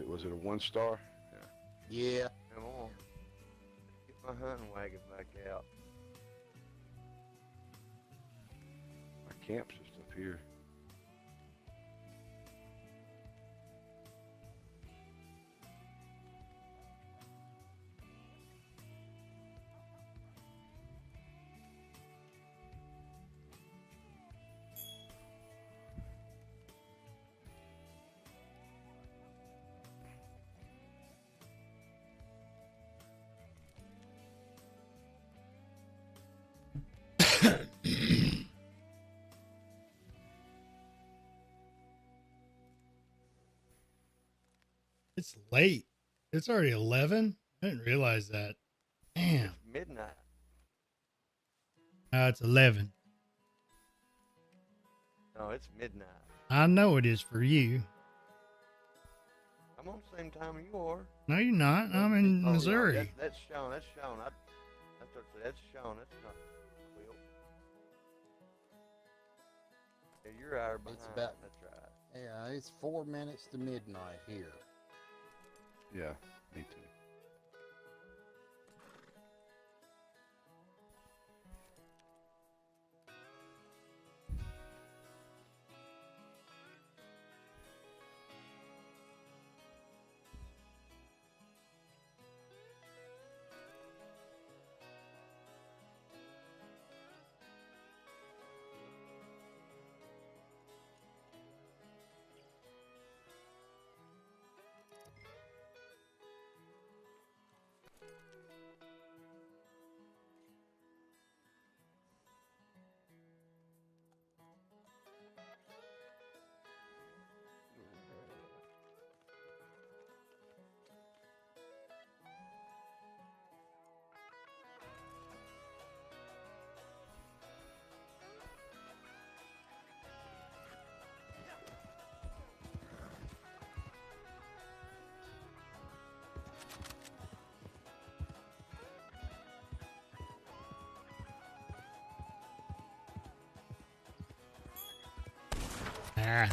Was it a 1 star? Yeah. Come on. Get my hunting wagon back out. My camp's just up here. It's late. It's already 11. I didn't realize that. Damn. It's midnight. It's 11. No, it's midnight. I know it is for you. I'm on the same time you are. No, you're not. I'm in Oh, no, Missouri. that's Sean. That's Sean. That's Sean. That's not Will. Yeah, you're an hour behind. It's about, That's right. yeah, it's 4 minutes to midnight here. Yeah, me too. Ah.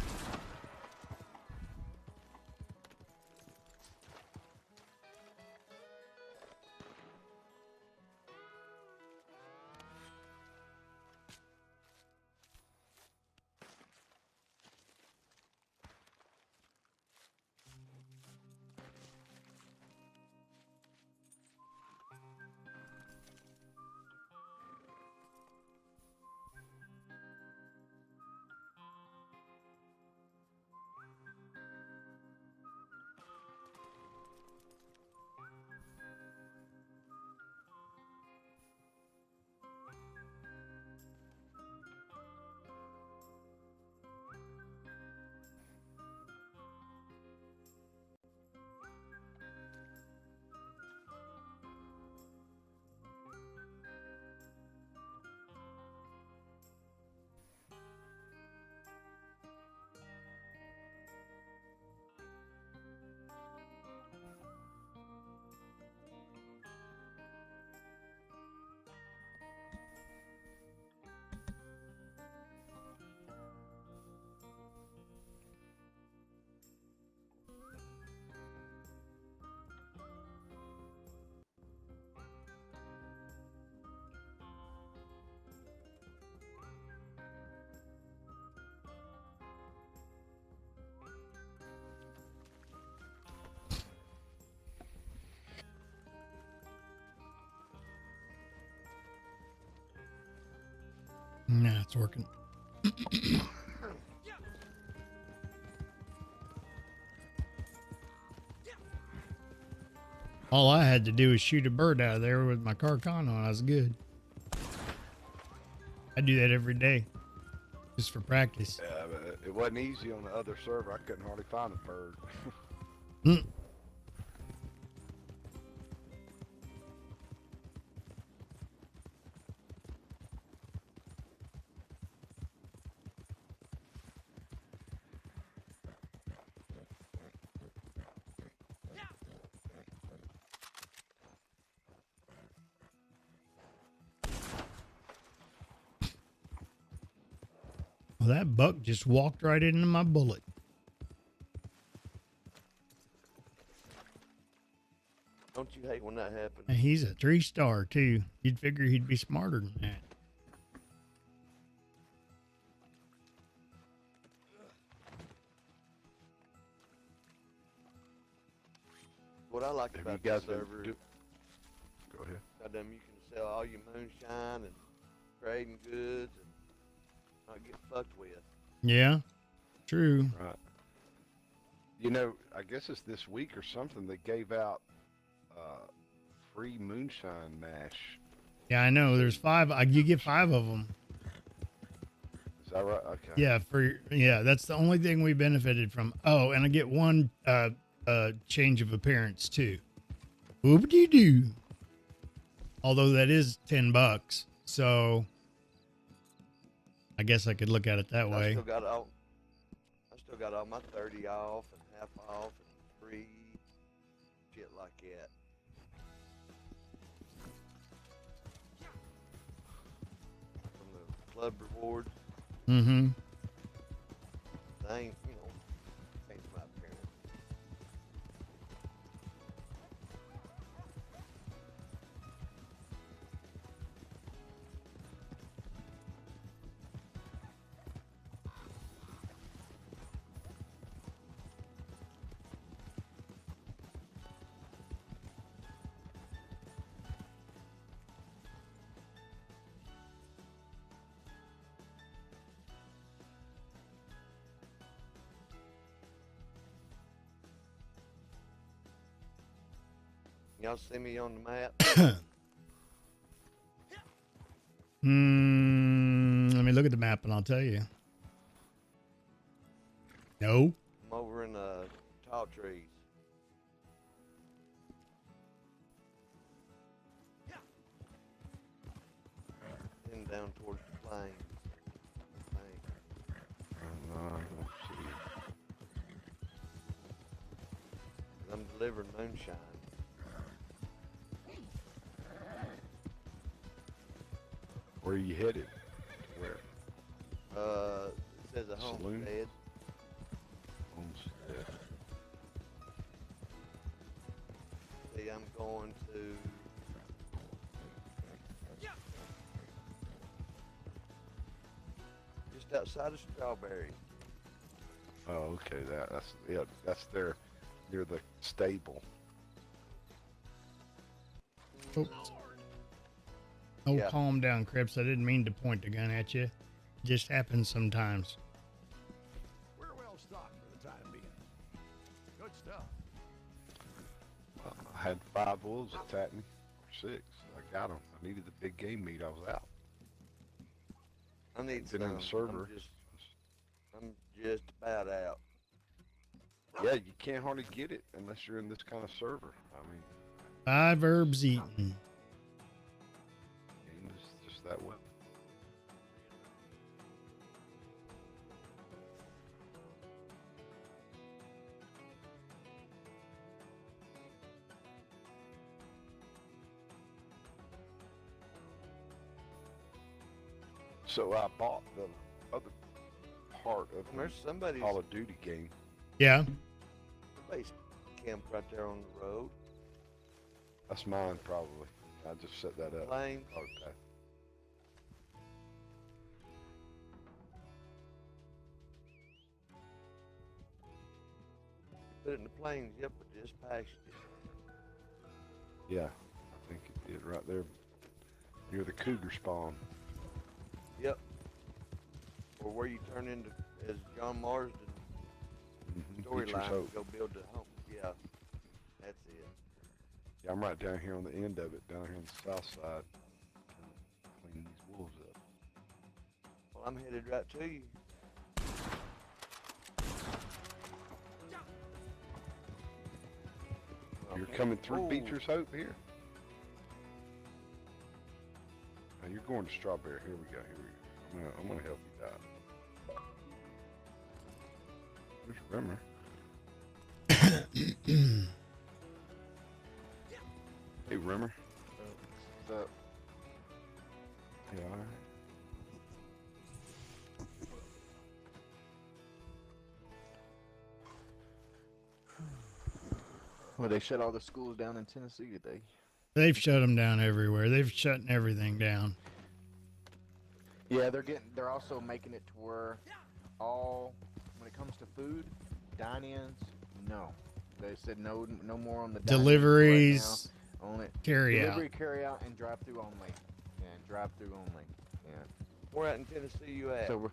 Nah, it's working. All I had to do was shoot a bird out of there with my Carcon on. I was good. I do that every day, just for practice. Yeah, but it wasn't easy on the other server. I couldn't hardly find a bird. Mm. Well, that buck just walked right into my bullet. Don't you hate when that happens? And he's a 3-star too. You'd figure he'd be smarter than that. What I like Have about you guys this been server, Go ahead. goddamn, you can sell all your moonshine and trading goods and not get fucked with. Yeah, true. Right. You know, I guess it's this week or something they gave out free moonshine mash. Yeah, I know. There's 5. You get 5 of them. Is that right? Okay. Yeah, that's the only thing we benefited from. Oh, and I get 1 change of appearance too. Whoop-de-doo. Although that is $10, so I guess I could look at it that And way. I still got all my 30 off and half off and free shit like that. From the club rewards, Mm-hmm. they ain't, you know, change my appearance. Y'all see me on the map? Let me look at the map and I'll tell you. No. I'm over in the tall trees. Heading down towards the plains. I don't see. I'm delivering moonshine. Where are you headed? Where? It says a Saloon? homestead. Homestead. See, I'm going to. Just outside of Strawberry. Oh, okay. That's there near the stable. Oops. Oh, Yeah. calm down, Crips. I didn't mean to point the gun at you. Just happens sometimes. We're well stocked for the time being. Good stuff. I had 5 wolves attack me. Or 6. I got them. I needed the big game meat. I was out. I need Been in some. the server. I'm just about out. Yeah, you can't hardly get it unless you're in this kind of server. I mean, 5 herbs eaten. game is just that way. So I bought the other part of And there's somebody. the Call of Duty game. Yeah. Somebody's camped right there on the road. That's mine, probably. I just set that up. Plains. Okay. Put it in the plains. Yep, but just past it. Yeah, I think it did right there near the cougar spawn. Yep. Or where you turn into as John Marsden Futures storyline Hope. to go build the home. Yeah, that's it. Yeah, I'm right down here on the end of it, down here on the south side, cleaning these wolves up. Well, I'm headed right to you. You're Okay. coming through Ooh. Beecher's Hope here. Now you're going to Strawberry. Here we go. Here we go. I'm gonna help you out. There's Rimmer. Hey, Rimmer. What's up? Yeah, all right. Well, they shut all the schools down in Tennessee today. They've shut them down everywhere. They've shutting everything down. Yeah, they're also making it to where when it comes to food, dine-ins, no. They said no more on the dine-ins Deliveries, right now. Only carry delivery, out. carry out, and drive-through only. Yeah, drive-through only. Yeah. Where out in Tennessee you at? So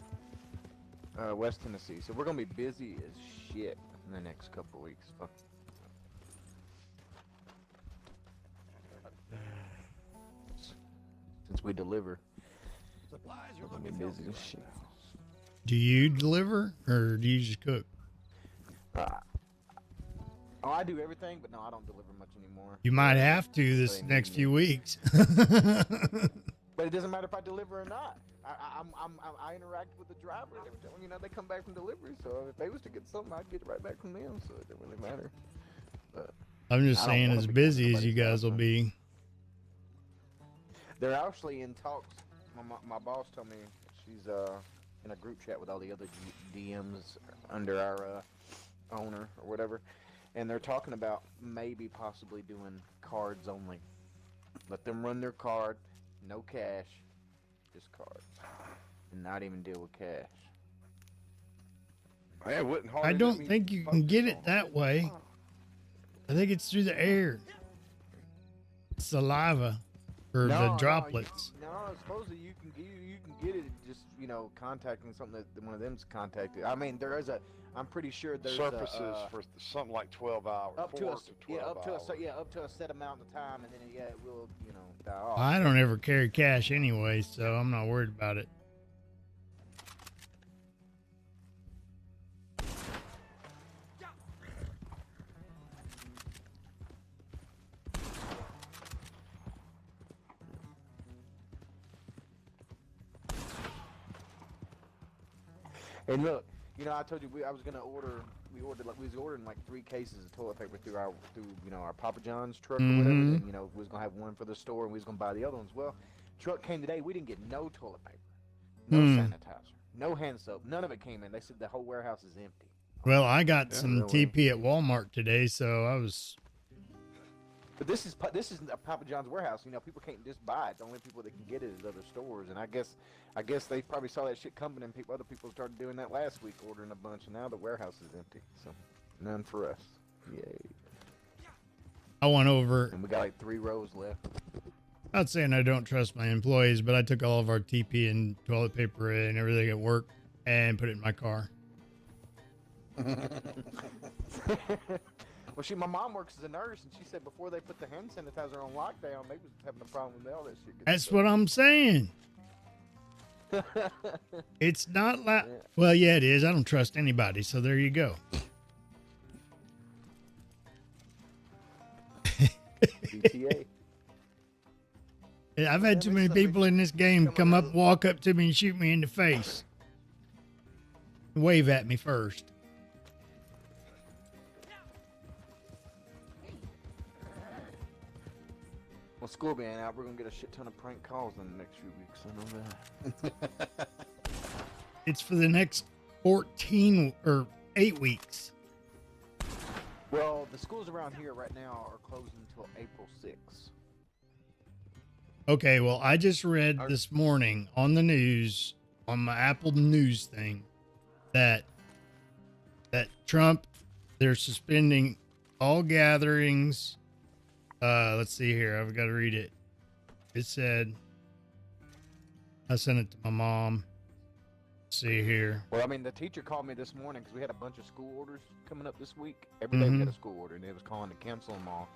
we're West Tennessee. So we're gonna be busy as shit in the next couple weeks. Fuck. Since we deliver, Supplies we're are gonna be looking busy healthy as right shit. now. Do you deliver or do you just cook? Oh, I do everything, but no, I don't deliver much anymore. You might have to So this they next need few me. weeks. But it doesn't matter if I deliver or not. I interact with the driver every time. You know, they come back from delivery, so if they was to get something, I'd get it right back from them. So it doesn't really matter. But I'm just I don't saying, wanna as be going to busy as you nobody's guys will house, be. they're actually in talks. My boss told me she's in a group chat with all the other DMs under our owner or whatever, and they're talking about maybe possibly doing cards only. Let them run their card, no cash, just cards, and not even deal with cash. Man, it wouldn't I hardly let don't me think you can focus get on it that way. I think it's through the air. Saliva or the droplets. No, supposedly you can get it just contacting something that one of them's contacted. I mean, I'm pretty sure there's surfaces for something like 12 hours. up to 4 us, to 12 hours. up to a set amount of time, and then it will die off. I don't ever carry cash anyway, so I'm not worried about it. And look, I told you I was gonna order. We was ordering like 3 cases of toilet paper through our Papa John's truck or whatever. And we was gonna have one for the store, and we was gonna buy the other ones. Well, truck came today. We didn't get no toilet paper, no sanitizer, no hand soap. None of it came in. They said the whole warehouse is empty. Well, I got some really? TP at Walmart today, so I was. But this is a Papa John's warehouse. People can't just buy it. The only people that can get it is other stores. And I guess they probably saw that shit coming, and other people started doing that last week, ordering a bunch. And now the warehouse is empty. So none for us. Yay! I went over. And we got like 3 rows left. Not saying I don't trust my employees, but I took all of our TP and toilet paper and everything at work and put it in my car. Well, my mom works as a nurse, and she said before they put the hand sanitizer on lockdown, they was having a problem with all that shit. That's what I'm saying. It's not like. Yeah. Well, yeah, it is. I don't trust anybody, so there you go. GTA. I've had too many people in this game come up, walk up to me, and shoot me in the face. Wave at me first. Well, school being out, we're gonna get a shit ton of prank calls in the next few weeks. I know that. It's for the next 14 or 8 weeks. Well, the schools around here right now are closing until April 6th. Okay, well, I just read this morning on the news, on my Apple News thing, that Trump, they're suspending all gatherings. Let's see here. I've got to read it. It said, I sent it to my mom. Let's see here. Well, I mean, the teacher called me this morning because we had a bunch of school orders coming up this week. Every day we had a school order, and they was calling to cancel them all.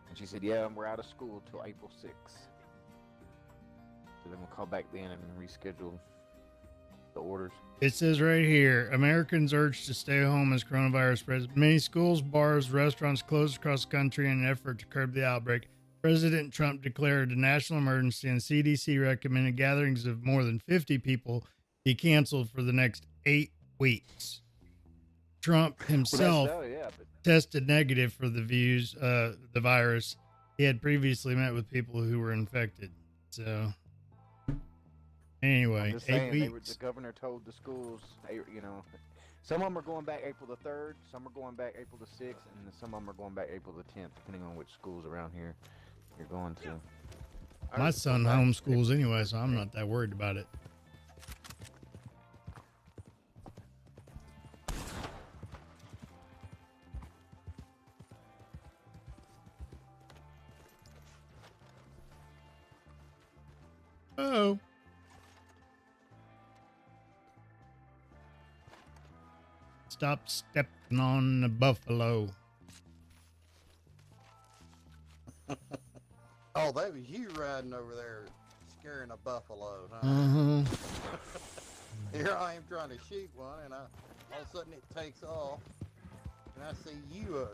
And she said, yeah, we're out of school till April 6th. So then we'll call back then and reschedule the orders. It says right here, Americans urged to stay home as coronavirus spreads. Many schools, bars, restaurants closed across the country in an effort to curb the outbreak. President Trump declared a national emergency, and CDC recommended gatherings of more than 50 people be canceled for the next 8 weeks. Trump himself tested negative for the virus. He had previously met with people who were infected. So, anyway, I'm just 8 saying, weeks. the governor told the schools, Some of them are going back April the 3rd, some are going back April the 6th, and then some of them are going back April the 10th, depending on which schools around here you're going to. My son homeschools anyway, so I'm not that worried about it. Oh. Stop stepping on the buffalo. Oh, that was you riding over there scaring a buffalo, huh? Uh-huh. Here I am trying to shoot one, and all of a sudden it takes off, and I see you. Okay.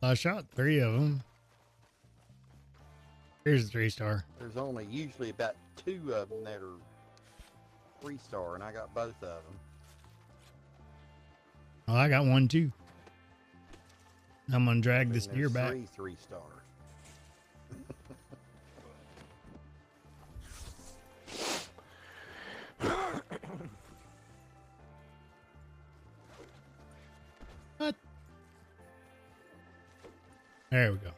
I shot 3 of them. Here's the 3-star. There's only usually about 2 of them that are 3-star, and I got both of them. Oh, I got 1 too. I'm gonna drag And this there's deer back. 3 3-stars. What? There we go.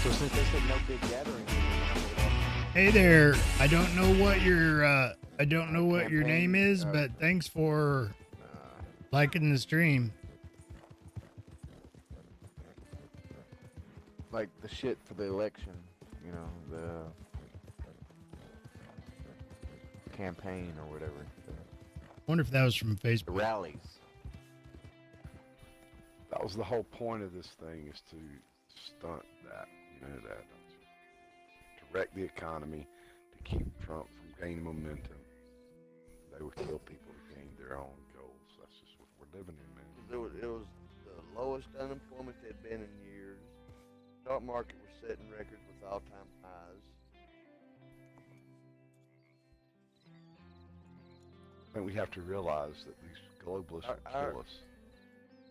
So since they said no big gathering, Hey there. I don't know what your name is, but thanks for liking the stream. like the shit for the election, you know, the campaign or whatever, I wonder if that was from the Facebook. rallies. That was the whole point of this thing, is to stunt that, you know, that to wreck the economy, to keep Trump from gaining momentum. They would kill people to gain their own goals. That's just what we're living in, man. It was the lowest unemployment they'd been in years. Stock market was setting records with all-time highs. I think we have to realize that these globalists will kill us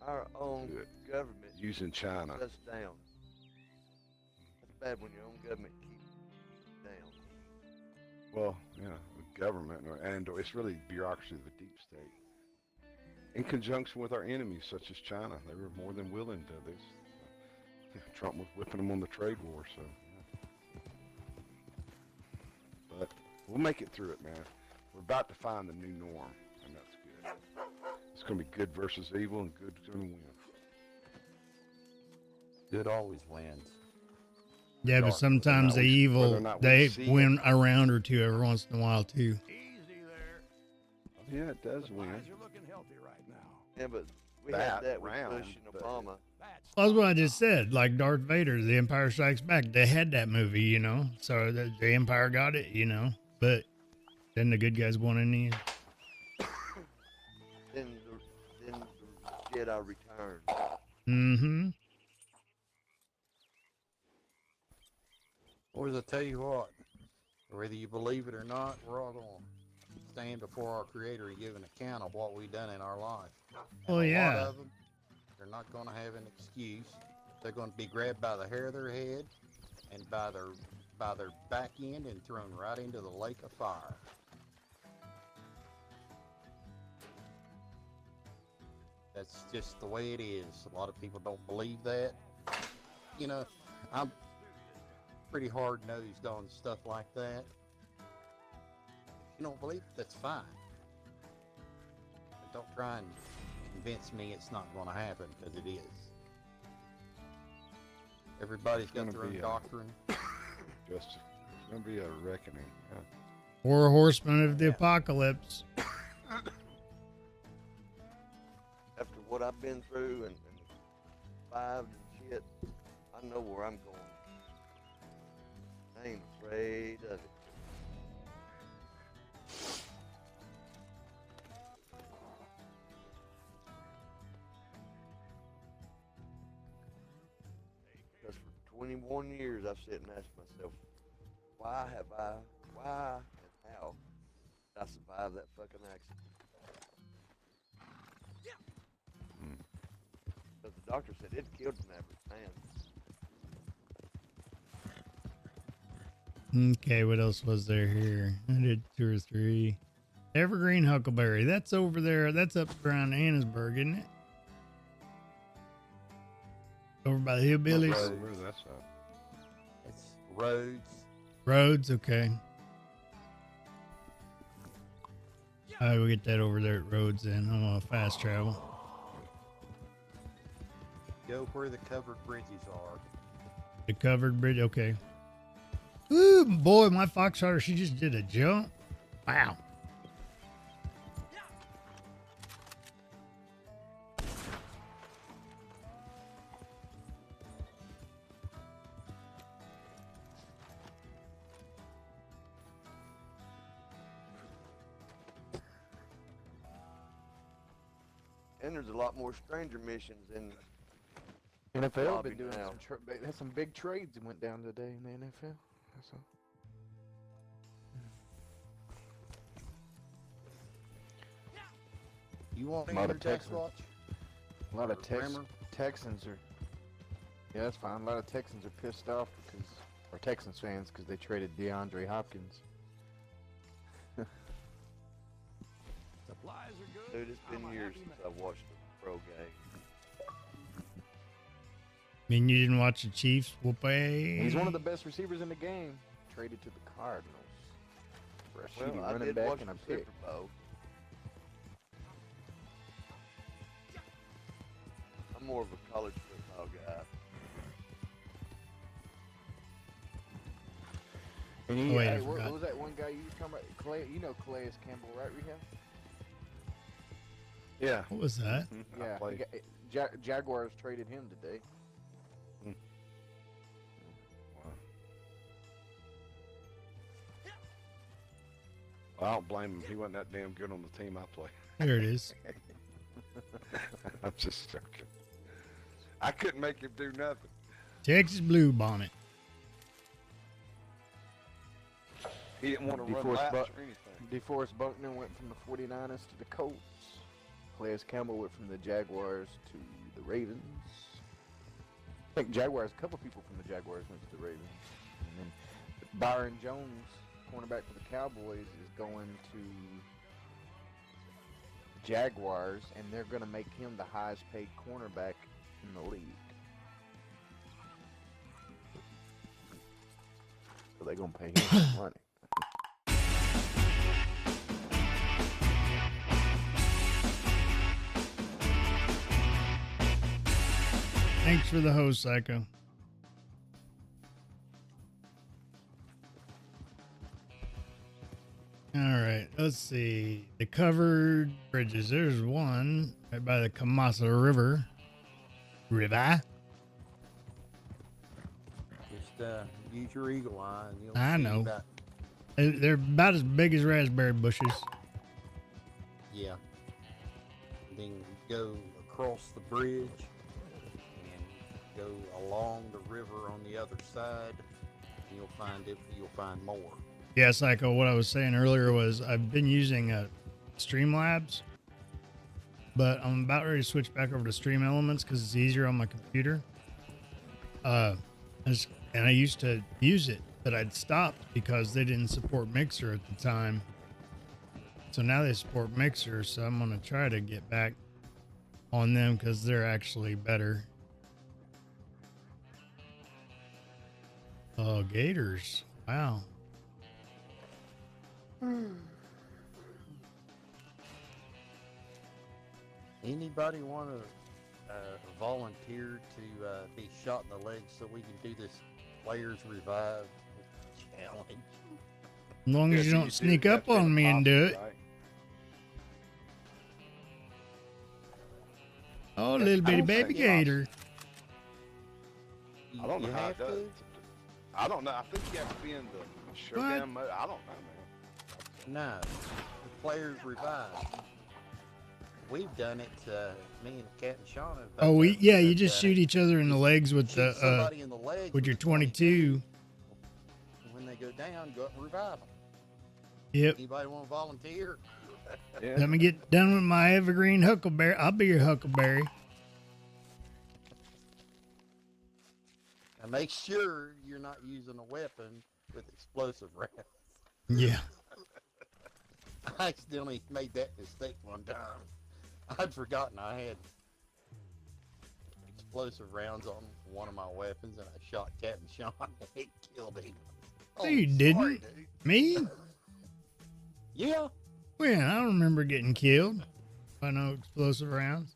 Our own Do it. government using China. shuts down. That's bad when your own government keeps down. Well, yeah, the government, and it's really bureaucracy of the deep state. In conjunction with our enemies, such as China, they were more than willing to this. Trump was whipping them on the trade war, so. Yeah. But we'll make it through it, man. We're about to find the new norm, and that's good. It's going to be good versus evil, and good's going to win. Good always wins. Yeah, but Dark, sometimes the whether evil, or not we they see it. win a round or two every once in a while too. Easy there. Yeah, it does win. Supplies are looking healthy right now. Yeah, but we That had that with round, Bush and but- Obama. That's Well, that's what I just said. Like Darth Vader, The Empire Strikes Back. They had that movie, you know, so the Empire got it, you know, but then the good guys won in the end. Then the Jedi returned. Mm-hmm. Boys, I tell you what, whether you believe it or not, we're all going to stand before our Creator and give an account of what we've done in our life. And Well, a yeah. lot of them, they're not going to have an excuse. They're going to be grabbed by the hair of their head and by their back end and thrown right into the lake of fire. That's just the way it is. A lot of people don't believe that. You know, I'm pretty hard-nosed on stuff like that. If you don't believe it, that's fine. But don't try and convince me it's not going to happen, because it is. Everybody's got gonna their own be a- doctrine. Just, it's going to be a reckoning. Yeah. 4 horsemen of the Yeah. apocalypse. After what I've been through and survived and shit, I know where I'm going. I ain't afraid of it. Because for 20 21 years I've sat and asked myself, why and how did I survive that fucking accident? Because the doctor said it killed an average man. Okay, what else was there here? I did 2 or 3. Evergreen Huckleberry. That's over there. That's up around Annisburg, isn't it? Over by the hillbillies. Where's that at? It's roads. Roads, okay. All right, we'll get that over there at Roads then. I'm on fast travel. Go where the covered bridges are. The covered bridge, okay. Ooh, boy, my foxtrotter, she just did a jump. Wow. And there's a lot more stranger missions in NFL Lobby been doing now. they had some big trades that went down today in the NFL. That's all. You want A to lot hear of Text Texans. Watch? A lot of Grammar? Texans are. Yeah, that's fine. A lot of Texans are pissed off because, or Texans fans, because they traded DeAndre Hopkins. Supplies are good. Dude, it's been I'm a years happy since man. I've watched a pro game. I mean, you didn't watch the Chiefs whoopee. He's one of the best receivers in the game. Traded to the Cardinals for a shitty Well, I running did back watch and a the pick. Super Bowl. I'm more of a college football guy. And he, Oh, wait, I hey, what forgot. was that one guy you were talking about? Clay, you know Calais Campbell, right, Rehab? Yeah. What was that? I Yeah, played. Jaguars traded him today. Wow. Well, I don't blame him. He wasn't that damn good on the team I play. There it is. I'm just joking. I couldn't make him do nothing. Texas Blue Bonnet. He didn't want to run DeForest laps Buck- or anything. DeForest Buckner went from the 49ers to the Colts. Calais Campbell went from the Jaguars to the Ravens. I think Jaguars, a couple people from the Jaguars went to the Ravens. And then Byron Jones, cornerback for the Cowboys, is going to the Jaguars, and they're going to make him the highest paid cornerback in the league. So they're going to pay him some money. Thanks for the host, Psycho. All right, let's see. The covered bridges. There's one right by the Kamasa River. River. Just use your eagle eye and you'll I see know. about, They're about as big as raspberry bushes. yeah. Then go across the bridge and go along the river on the other side. And you'll find it. You'll find more. Yeah, Psycho, what I was saying earlier was I've been using Streamlabs, but I'm about ready to switch back over to Stream Elements because it's easier on my computer. And I used to use it, but I'd stopped because they didn't support Mixer at the time. So now they support Mixer, so I'm going to try to get back on them because they're actually better. Oh, Gators. Wow. Anybody want to volunteer to be shot in the leg so we can do this Players Revived challenge? As long as you don't sneak up on me and do it. Right? Oh, little bitty don't baby think gator. I don't know You how have it does. to? I don't know. I think you have to be in the showdown mode. I don't know, man. No. The Players Revived. we've done it. Me and Captnsean have. Oh, both yeah, you but, just shoot each other in the legs with shoot the somebody in the legs with your the 22. When they go down, go up and revive them. Yep. Anybody want to volunteer? Yeah. Let me get done with my evergreen huckleberry. I'll be your huckleberry. And make sure you're not using a weapon with explosive rounds. Yeah. I accidentally made that mistake one time. I'd forgotten I had explosive rounds on one of my weapons, and I shot Captnsean and it killed him. No, you didn't. Sorry, dude. Me? Yeah. When? I don't remember getting killed by no explosive rounds.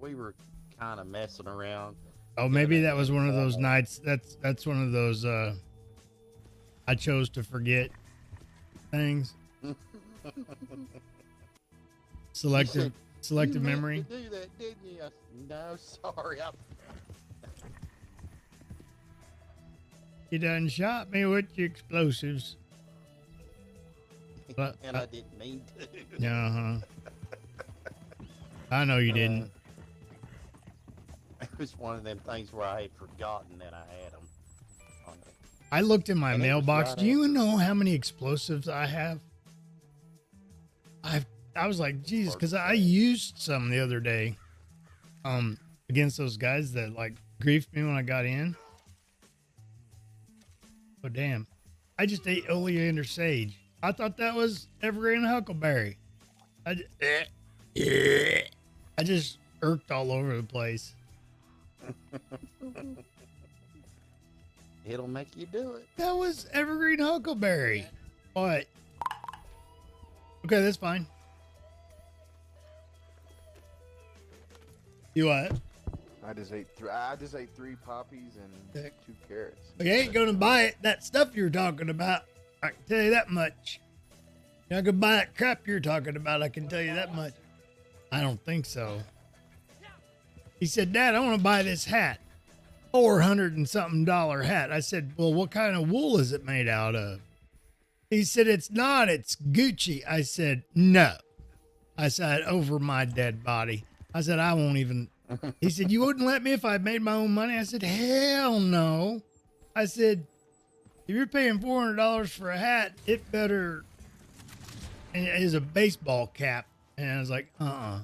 We were kind of messing around. Oh, maybe that was one of those nights. That's one of those I chose to forget things. Selective You memory. meant to do that, didn't you? I said, no, sorry. You done shot me with your explosives. But, And I didn't mean to. uh-huh. I know you didn't. It was one of them things where I had forgotten that I had them. I looked in my And it was mailbox. right Do you know how many explosives I have? I was like, Jesus, because I used some the other day against those guys that like griefed me when I got in. Oh, damn. I just ate oleander sage. I thought that was evergreen huckleberry. I just irked all over the place. It'll make you do it. That was evergreen huckleberry. What? Okay, that's fine. You what? I just ate three poppies and 2 carrots. You ain't gonna buy it. That stuff you're talking about. I can tell you that much. You're not gonna buy that crap you're talking about. I can tell you that much. I don't think so. He said, Dad, I want to buy this hat. $400 and something hat. I said, well, what kind of wool is it made out of? He said, it's not. It's Gucci. I said, no. I said, over my dead body. I said, I won't even. He said, you wouldn't let me if I made my own money? I said, hell no. I said, if you're paying $400 for a hat, it better. And it is a baseball cap. And I was like, no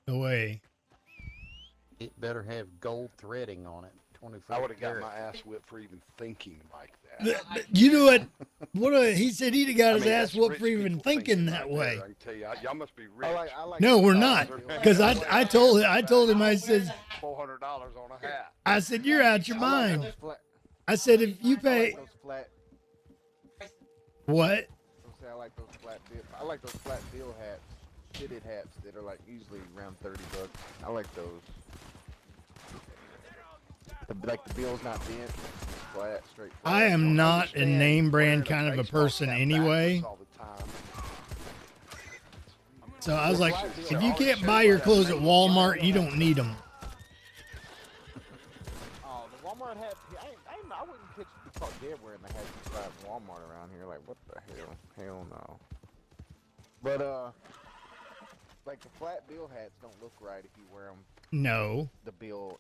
way. It better have gold threading on it. 24 I would have got karat. my ass whipped for even thinking like that. You know what? He said he'd have got his ass that's whooped rich for even people thinking right that there. way. I can tell you, y'all must be rich. I like No, we're the not. $1,000. Because I told him, I said, $400 on a hat. I said, you're out your I like mind. those flat- I said, if you I pay like those flat. what? I like those flat bill. I like those flat bill hats, fitted hats that are like usually around $30. I like those. Like the bill's not bent, it's flat, straight. Flat. I am not a Understand name brand wearing kind of a baseball person cap anyway. backwards all the time. So I was like, if you can't buy your clothes at Walmart, you don't need them. Oh, the Walmart hat. I wouldn't catch be caught dead wearing the hats you buy at Walmart around here. Like, what the hell? Hell no. But like the flat bill hats don't look right if you wear them. No, The bill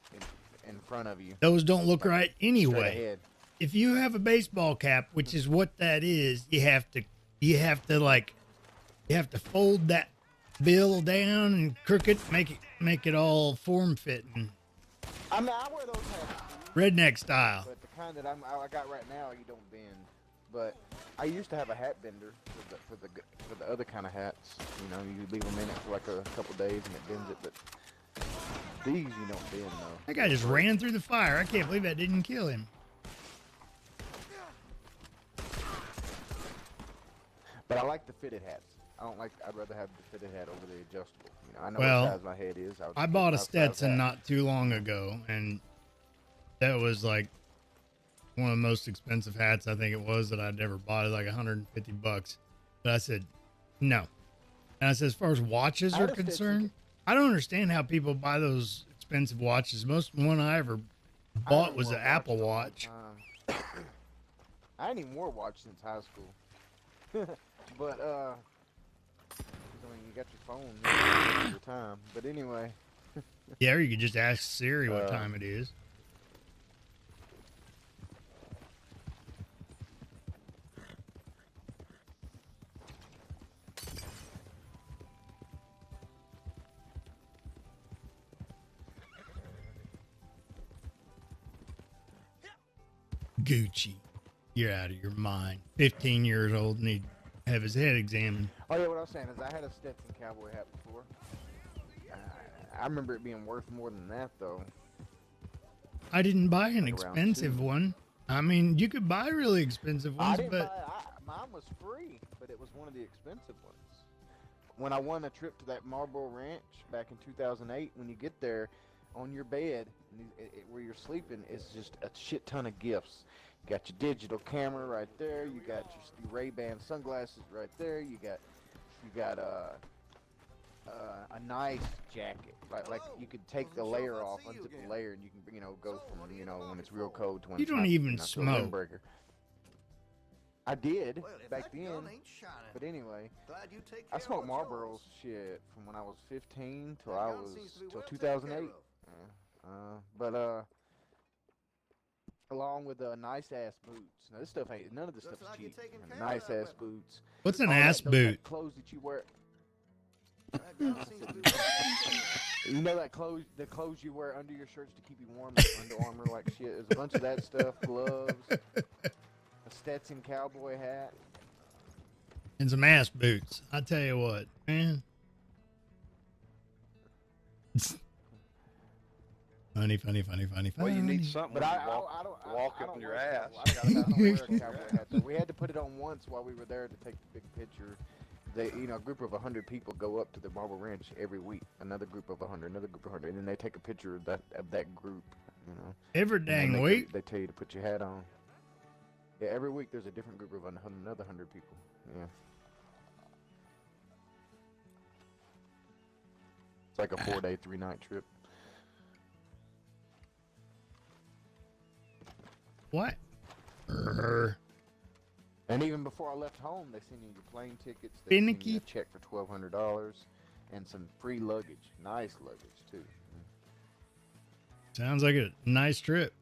in front of you. those don't look right Straight anyway. ahead. If you have a baseball cap, which is what that is, you have to fold that bill down and crook it, make it all form fitting, I mean, I wear those hats, redneck style. but the kind that I got right now, you don't bend. But I used to have a hat bender for the other kind of hats. You know, you leave them in it for like a couple days and it bends it. But these you don't bend though. That guy just ran through the fire. I can't believe that didn't kill him. But I like the fitted hats. I'd rather have the fitted hat over the adjustable. You know, I know Well, what size my head is. I bought a size Stetson hat. not too long ago, and that was like one of the most expensive hats I think it was that I'd ever bought. It was like $150. But I said no. And I said, as far as watches I are had a Stetson. concerned, I don't understand how people buy those expensive watches. Most one I ever I bought haven't was an worn a Apple in a long Watch. time. I ain't even wore a watch since high school. But I mean, you got your phone you know, all the time. But anyway, Yeah, or you could just ask Siri what Uh, time it is. Gucci, you're out of your mind. 15 years old and he'd have his head examined. oh yeah, what I was saying is I had a Stetson cowboy hat before. I remember it being worth more than that though. I didn't buy an Like around expensive two. one. I mean, you could buy really expensive I ones, didn't but buy. Mine was free, but it was one of the expensive ones. When I won a trip to that Marlboro Ranch back in 2008, when you get there, on your bed where you're sleeping is just a shit ton of gifts. You got your digital camera right there. You got your Ray-Ban sunglasses right there. You got a nice jacket. Like you could take the layer off, unzip the layer, and you can go from when it's real cold to when you it's don't not, even to a smoke. windbreaker. I did Well, if back that then, gun ain't shining, but anyway, glad you take I care smoked of what's Marlboros yours. shit from when I was 15 till That I gun was seems to be till well taken 2008. care But along with nice ass boots. Now this stuff ain't none of this Looks stuff's like you're cheap. taking man. care of Nice that ass weapon. boots. What's an All ass that boot? clothes that you wear. That gun seems to be well taken care of. You know the clothes you wear under your shirts to keep you warm, Under Armour like shit. There's a bunch of that stuff. Gloves, a Stetson cowboy hat. And some ass boots. I tell you what, man. Funny. Well, you need something But when I you walk I up don't in your wear a ass. cowboy- I don't wear a cowboy hat. Though. We had to put it on once while we were there to take the big picture. A group of 100 people go up to the Marble Ranch every week. Another group of 100, another group of 100, and then they take a picture of that group. Every And dang week. they tell you to put your hat on. Yeah, every week there's a different group of another 100 people. Yeah. It's like a 4-day, 3-night trip. What? And even before I left home, they send you your plane tickets. They send you a Finicky. check for $1,200 and some free luggage. Nice luggage too. Sounds like a nice trip.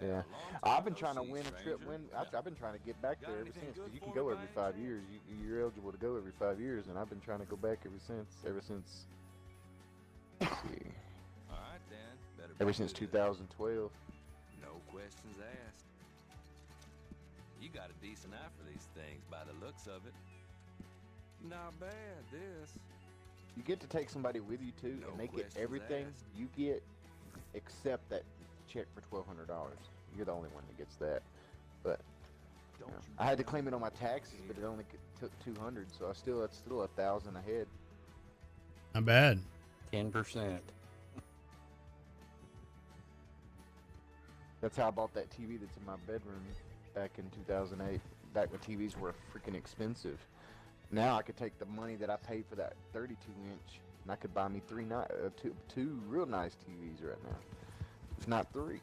Yeah, I've been trying to win a trip. I've been trying to get back there ever since. Cause you can go every 5 years. You're eligible to go every 5 years, and I've been trying to go back ever since. Let's see, All right, then. Better ever be since good. 2012. No questions asked. You got a decent eye for these things by the looks of it. Not bad, this. You get to take somebody with you too, No and they get questions everything asked. you get, except that check for $1,200. You're the only one that gets that. But Don't you I had to claim it on my taxes, but it only took 200, so that's still 1,000 ahead. Not bad. 10%. That's how I bought that TV that's in my bedroom back in 2008. Back when TVs were freaking expensive. Now I could take the money that I paid for that 32-inch, and I could buy me two real nice TVs right now, if not 3.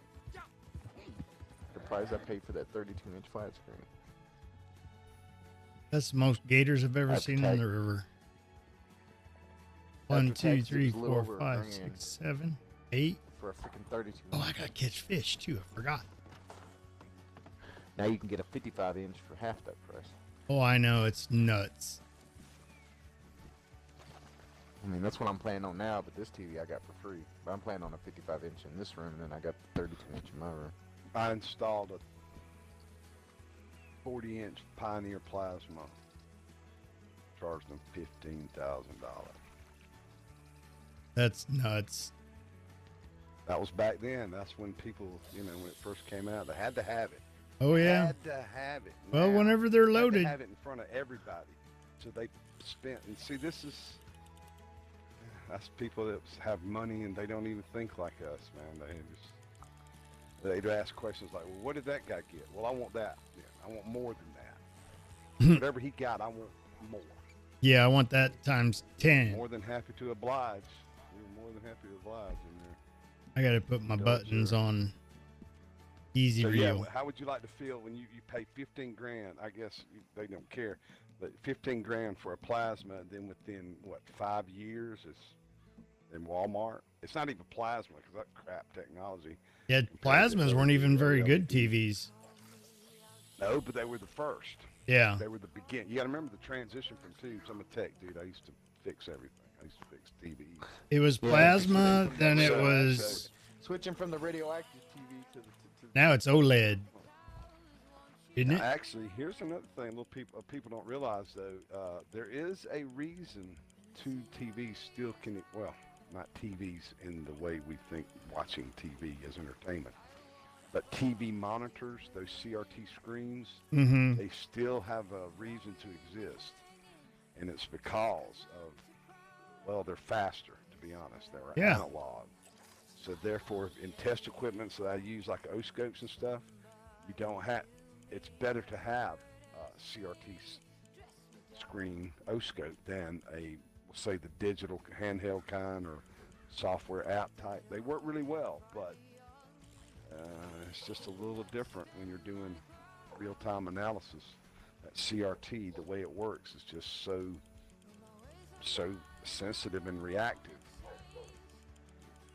The price I paid for that 32-inch flat screen. That's the most gators I've ever After seen in tax- the river. 1, After 2, taxes, it 3, was a little 4, over a 5, grand. 6, 7, 8. For a freaking 32. Oh, I gotta catch fish too. I forgot. Now you can get a 55-inch for half that price. Oh, I know. It's nuts. I mean, that's what I'm planning on now, but this TV I got for free. But I'm planning on a 55-inch in this room, and then I got the 32-inch in my room. I installed a 40-inch Pioneer plasma. Charged them $15,000. That's nuts. That was back then. That's when people, when it first came out, they had to have it. Oh, yeah. Had to have it. Well, Now, whenever they're had to loaded. have it in front of everybody. So they spent, and see, that's people that have money and they don't even think like us, man. They'd ask questions like, well, what did that guy get? Well, I want that. Yeah, I want more than that. Whatever he got, I want more. Yeah, I want that times 10. More than happy to oblige. We're more than happy to oblige in there. I gotta put my Go, buttons sir. on easy So yeah, reel. how would you like to feel when you pay 15 grand? I guess they don't care. But 15 grand for a plasma, and then within what 5 years, it's in Walmart. It's not even plasma because that crap technology. Yeah, compared to plasmas weren't even very good LED. TVs. No, but they were the first. Yeah. They were the begin. You got to remember the transition from tubes. I'm a tech dude. I used to fix everything. I used to fix TVs. It was Yeah, plasma, then it So- was. Switching from the radioactive TV to Now it's OLED. Isn't it? Actually, here's another thing. Little people don't realize though. There is a reason tube TVs still can. Well, not TVs in the way we think watching TV as entertainment, but TV monitors, those CRT screens, Mm-hmm. they still have a reason to exist, and it's because of, well, they're faster. To be honest, they're Yeah. analog. So therefore, in test equipment that I use like O-scopes and stuff, you don't have. It's better to have a CRT screen O-scope than a, we'll say, the digital handheld kind or software app type. They work really well, but it's just a little different when you're doing real-time analysis. That CRT, the way it works, is just so sensitive and reactive.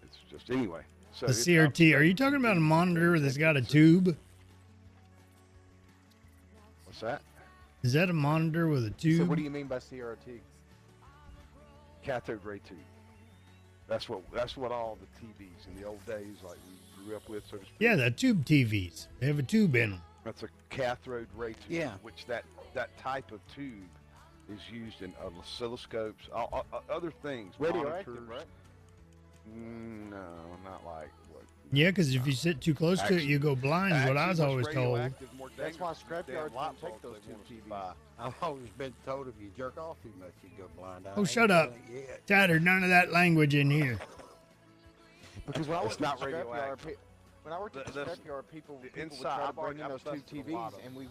It's just anyway. So The it's CRT. Are you talking about a monitor that's got a tube? What's that? Is that a monitor with a So tube? what do you mean by CRT? Cathode ray tube. That's what all the TVs in the old days, like we grew up with, so to speak. Yeah, the tube TVs. They have a tube in them. That's a cathode ray tube. Yeah. Which that type of tube is used in oscilloscopes, other things. Radioactive, monitors. right? No, not like what. Yeah, because if you sit too close to it, Actually- you go blind, is what I was Actually, always what's told. radioactive, more That's why dangerous than scrapyards damn light don't take bulbs those they two want us to TVs. buy. I've always been told if you jerk off too much, you go blind. Oh, shut up. Yeah. Tyler, none of that language in here. Because when I It's worked at not the scrapyard, radioactive. when I worked at the The- scrapyard, people would inside, try to I've bring in already- those I've two busted a lot TVs, of and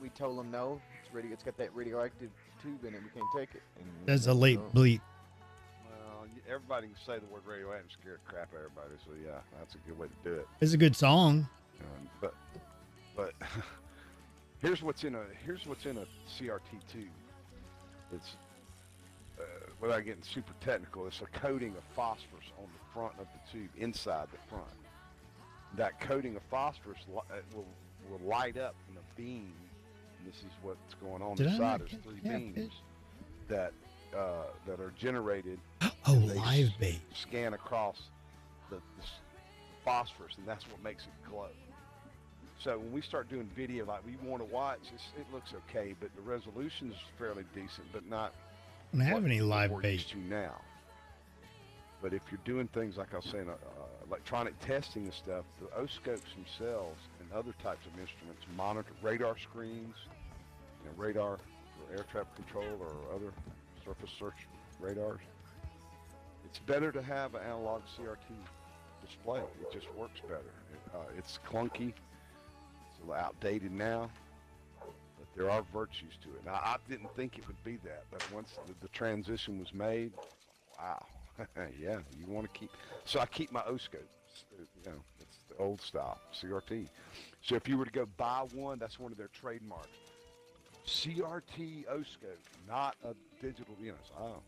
we told them no, it's got that radioactive tube in it. We can't take it. And, That's a late bleep. Well, everybody can say the word radioactive and scare the crap out of everybody, so yeah, that's a good way to do it. It's a good song. But here's what's in a CRT tube. It's without getting super technical, it's a coating of phosphorus on the front of the tube, inside the front. That coating of phosphorus will light up in a beam. And this is what's going on Did I inside. not There's get three the catfish? beams that are generated. Oh, They live bait. Scan across the phosphorus, and that's what makes it glow. So when we start doing video like we want to watch, it looks okay, but the resolution is fairly decent, but not I don't have any live we're bait. used to now. But if you're doing things like I was saying, electronic testing and stuff, the O-scopes themselves and other types of instruments monitor radar screens, radar for air traffic control or other surface search radars. It's better to have an analog CRT display. It just works better. It's clunky. It's a little outdated now, but there are virtues to it. Now, I didn't think it would be that, but once the transition was made, wow. Yeah, you want to keep. So I keep my O-scope. It's the old style CRT. So if you were to go buy one, that's one of their trademarks. CRT O-scope, not a digital. So,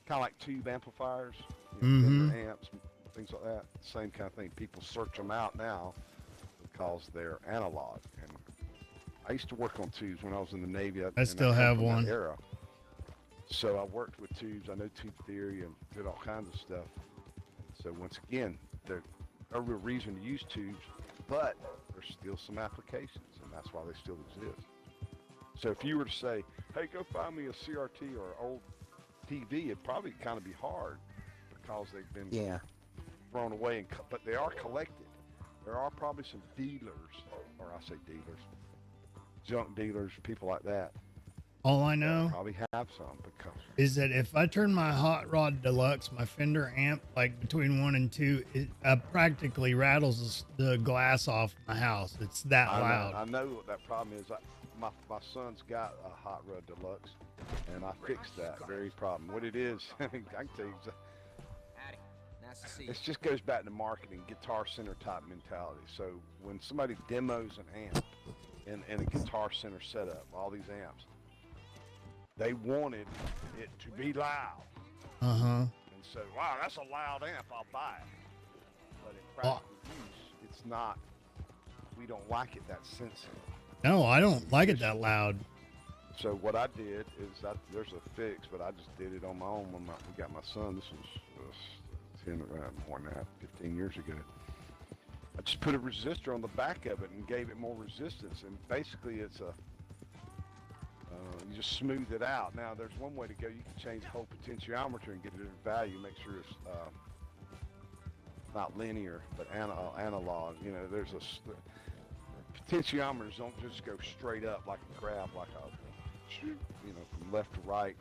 kind of like tube amplifiers, bigger amps, things like that. Same kind of thing. People search them out now because they're analog. And I used to work on tubes when I was in the Navy. I still have from that one. Era. So I worked with tubes. I know tube theory and did all kinds of stuff. So once again, there's no real reason to use tubes, but there's still some applications, and that's why they still exist. So if you were to say, hey, go find me a CRT or an old TV, it'd probably kind of be hard because they've been thrown away, but they are collected. There are probably some dealers, or I say dealers, junk dealers, people like that. All I know Probably have some because is that if I turn my Hot Rod Deluxe, my Fender amp, like between 1 and 2, it practically rattles the glass off my house. It's that loud. I know what that problem is. My son's got a Hot Rod Deluxe, and I fixed that very problem. What it is, I can tell you, Howdy. Nice to see you. it just goes back to marketing, Guitar Center type mentality. So when somebody demos an amp in a Guitar Center setup, all these amps, they wanted it to be loud. Uh-huh. And so, wow, that's a loud amp, I'll buy it. But in Well- practical use, it's not, we don't like it that sensitive. No, I don't like it that loud. So what I did is, there's a fix, but I just did it on my own when we got my son. This was 10, more than that, 15 years ago. I just put a resistor on the back of it and gave it more resistance, and basically it's you just smooth it out. Now there's one way to go. You can change the whole potentiometer and get it at a value, make sure it's not linear but analog. You know, there's potentiometers don't just go straight up like a grab, like a, you know, from left to right.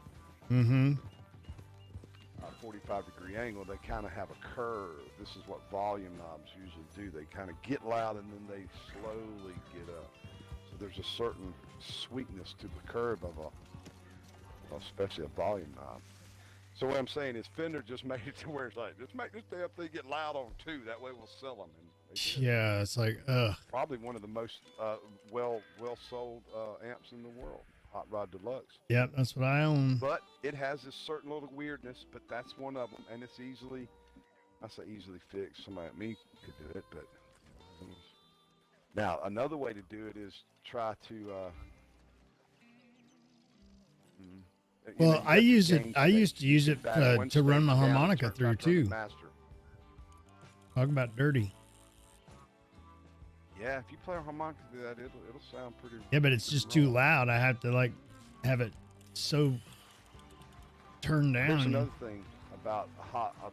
Mm-hmm. 45-degree angle. They kind of have a curve. This is what volume knobs usually do. They kind of get loud and then they slowly get up. So there's a certain sweetness to the curve of especially a volume knob. So what I'm saying is Fender just made it to where it's like, just make this damn thing get loud on 2. That way we'll sell them. And they did. Yeah, it's like, Probably one of the most well sold amps in the world. Hot Rod Deluxe. Yep, that's what I own. But it has this certain little weirdness, but that's one of them, and it's easily, I say easily fixed. Somebody like me could do it, but now another way to do it is try to. Well, I use it. I used to use it to run the harmonica through too. Talk about dirty. Yeah, if you play a harmonica through that, it'll sound pretty. Yeah, but it's just too loud. I have to like have it so turned down. There's another thing about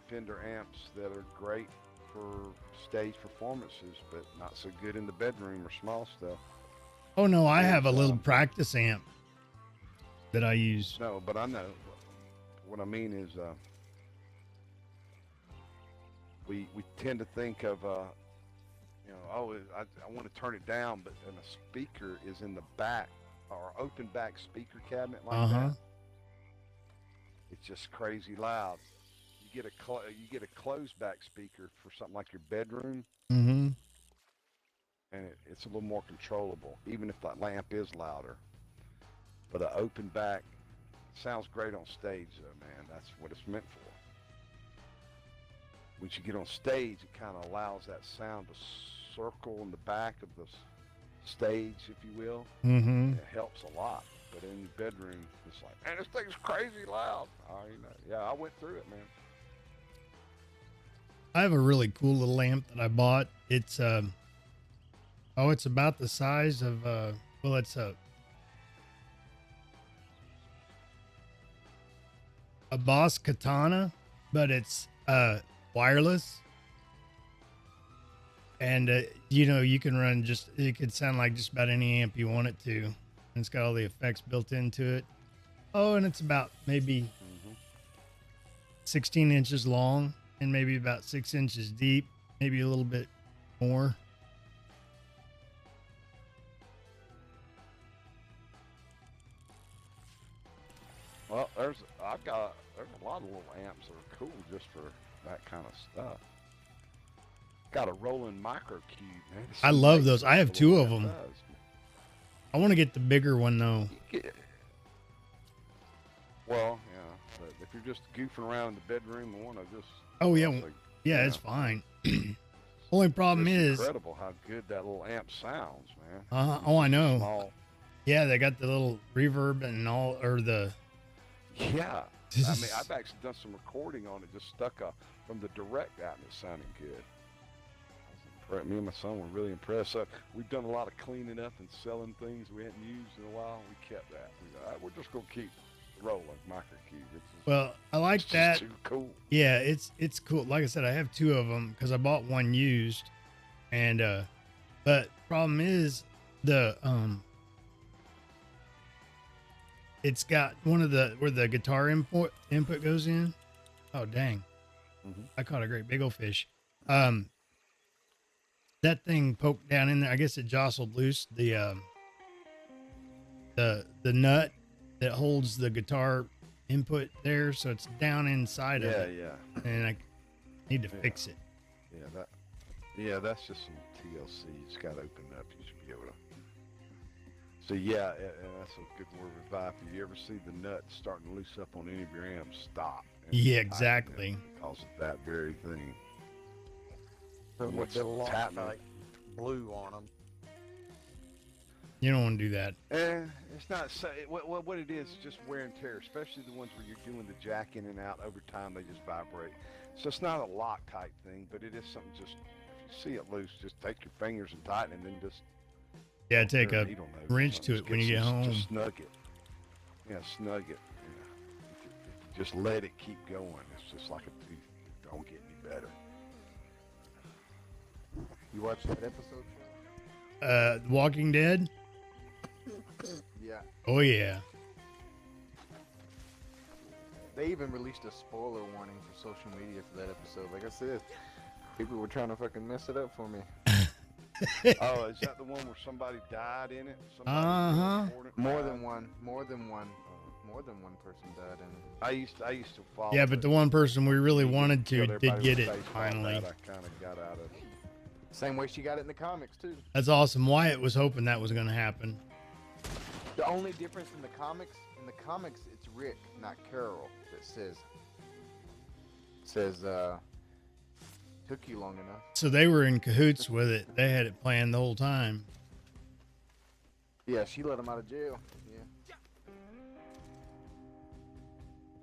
Fender amps that are great for stage performances, but not so good in the bedroom or small stuff. Oh no, I have a little practice amp that I use. No, but I know. What I mean is, we tend to think of, you know, oh, I want to turn it down, but and a speaker is in the back or open back speaker cabinet like that. It's just crazy loud. You get a closed back speaker for something like your bedroom, Mm-hmm. and it's a little more controllable, even if that lamp is louder. But an open back sounds great on stage, though, man. That's what it's meant for. Once you get on stage, it kind of allows that sound to circle in the back of the stage, if you will. Mm-hmm. It helps a lot. But in the bedroom, it's like, man, this thing's crazy loud. You know, yeah, I went through it, man. I have a really cool little amp that I bought. It's it's about the size of it's a Boss Katana, but it's wireless. And you know, you can run it could sound like just about any amp you want it to. And it's got all the effects built into it. Oh, and it's about maybe 16 inches long and maybe about 6 inches deep, maybe a little bit more. Well, there's a lot of little amps that are cool just for that kind of stuff. Got a Roland Micro Cube, man. I love those. I have 2 of them. I want to get the bigger one though. Well, yeah, but if you're just goofing around in the bedroom and want to just yeah, it's fine. Only problem is incredible how good that little amp sounds, man. Oh, I know. Small. Yeah, they got the little reverb and all, or the. Yeah, I mean, I've actually done some recording on it, just stuck from the direct out, and it sounded good. Me and my son were really impressed. So we've done a lot of cleaning up and selling things we hadn't used in a while. We kept that. We're just gonna keep rolling Micro Cube. Well, I like that. Too cool. Yeah, it's cool. Like I said, I have 2 of them because I bought one used, and but problem is the it's got one of the where the guitar input goes in. Oh dang! I caught a great big old fish. That thing poked down in there. I guess it jostled loose the nut that holds the guitar input there, so it's down inside of it. Yeah. And I need to fix it. Yeah, that's just some TLC. It's got opened up. You should be able to. So yeah, and that's a good word of advice. If you ever see the nuts starting to loose up on any of your amps, stop. And Yeah, tighten exactly. it because of that very thing. Put a What's little bit of happening? like blue on them. You don't want to do that. It's not. So, what it is just wear and tear, especially the ones where you're doing the jack in and out. Over time, they just vibrate. So it's not a lock type thing, but it is something. Just if you see it loose, just take your fingers and tighten, and then just Yeah, take put a needle nose or wrench something. to it when you get home. Just snug it. Yeah, snug it. Yeah. If you just let it keep going, it's just like a tooth. It don't get any better. You watched that episode? Walking Dead. Yeah. Oh yeah. They even released a spoiler warning for social media for that episode. Like I said, people were trying to fucking mess it up for me. Oh, is that the one where somebody died in it? Uh-huh. More than one person died in it. I used to follow. Yeah, but the one person we really wanted to Killed did everybody get with it baseball finally. bat. I kind of got out of it. Same way she got it in the comics too. That's awesome. Wyatt was hoping that was going to happen. The only difference in the comics, it's Rick, not Carol, that says took you long enough. So they were in cahoots with it. They had it planned the whole time. Yeah, she let him out of jail. Yeah.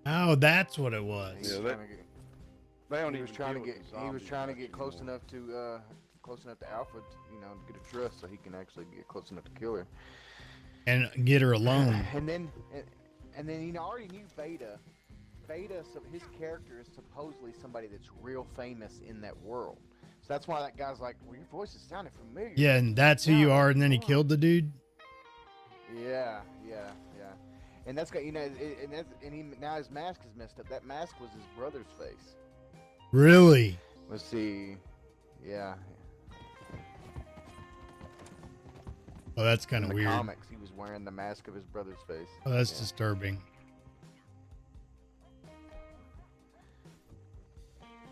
Oh, that's what it was. He was Yeah, trying to get, They don't he even was trying to deal get with the he was zombies trying to much get close anymore. enough to Alpha, to get a trust so he can actually get close enough to kill her. And get her alone. And then already knew Beta. Beta, so his character is supposedly somebody that's real famous in that world. So that's why that guy's like, well, your voice is sounding familiar. Yeah, and that's who you are. And then he killed the dude. Yeah. And that's got now his mask is messed up. That mask was his brother's face. Really? Let's see. Yeah. Oh, that's kind In of the weird. comics, he was wearing the mask of his brother's face. Oh, that's Yeah. disturbing.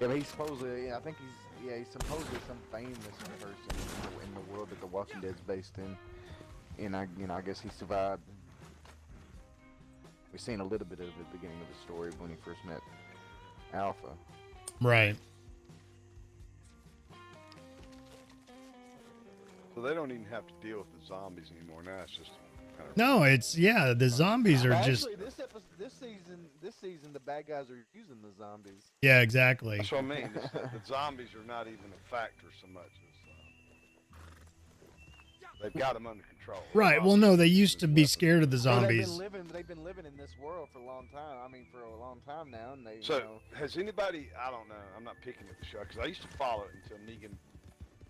Yeah, but he's supposedly, I think he's supposedly some famous person in the world that The Walking Dead's based in. And I guess he survived. We've seen a little bit of it at the beginning of the story when he first met Alpha. Right. So they don't even have to deal with the zombies anymore. Now it's just kind of No, the zombies are just. Actually, this season, the bad guys are using the zombies. Yeah, exactly. That's what I mean. The zombies are not even a factor so much as they've got them under control. Right. Well, no, they used to be scared of the Well, zombies. they've been living in this world for a long time. I mean, for a long time now, and they. So has anybody? I don't know. I'm not picking at the show because I used to follow it until Negan